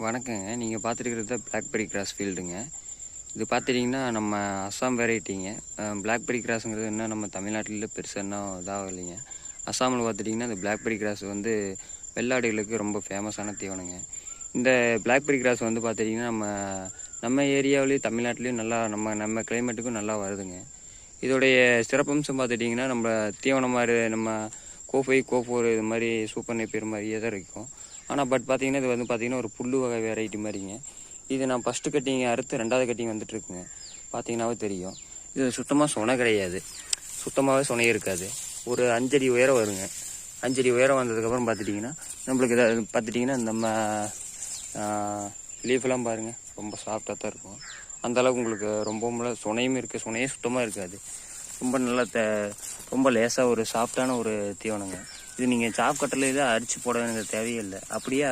வணக்கங்க. நீங்கள் பார்த்துருக்கிறது தான் பிளாக்பெரி கிராஸ் ஃபீல்டுங்க. இது பார்த்துட்டிங்கன்னா நம்ம அஸ்ஸாம் வெரைட்டிங்க. பிளாக்பெரி கிராஸுங்கிறது இன்னும் நம்ம தமிழ்நாட்டில் பெருசாக இன்னும் இதாகலைங்க. அஸ்ஸாமில் பார்த்துட்டிங்கன்னா இந்த பிளாக்பெரி கிராஸ் வந்து வெள்ளாடுகளுக்கு ரொம்ப ஃபேமஸான தீவனங்க. இந்த பிளாக்பெரி கிராஸ் வந்து பார்த்துட்டிங்கன்னா நம்ம ஏரியாவிலேயும் தமிழ்நாட்டிலையும் நல்லா நம்ம கிளைமேட்டுக்கும் நல்லா வருதுங்க. இதோடைய சிறப்பம்சம் பார்த்துட்டிங்கன்னா நம்ம தீவனம் மாதிரி நம்ம கோஃபோர் இது மாதிரி சூப்பர் நெப்பியர் மாதிரியே தான் இருக்கும். ஆனால் பார்த்திங்கன்னா இது வந்து பார்த்திங்கன்னா ஒரு புல்லு வகை வெரைட்டி மாதிரிங்க. இது நான் ஃபஸ்ட்டு கட்டிங் அறுத்து 2வது கட்டிங் வந்துட்டுருக்குங்க. பார்த்திங்கன்னாவே தெரியும். இது சுத்தமாக சொனை கிடையாது, சுத்தமாகவே சொனையே இருக்காது. ஒரு 5 அடி உயரம் வருங்க. 5 அடி உயரம் வந்ததுக்கப்புறம் பார்த்துட்டிங்கன்னா நம்மளுக்கு இதை பார்த்துட்டிங்கன்னா நம்ம லீஃப்லாம் பாருங்கள், ரொம்ப சாஃப்டாக தான் இருக்கும். அந்தளவுக்கு உங்களுக்கு ரொம்ப சொனையும் இருக்குது, சொனையே சுத்தமாக இருக்காது. ரொம்ப நல்லா ரொம்ப லேசாக ஒரு சாஃப்டான ஒரு தீவனங்க. இது நீங்கள் சாப் கட்டரில் இதை அரிச்சு போட வேண்டிய தேவையே இல்லை. அப்படியே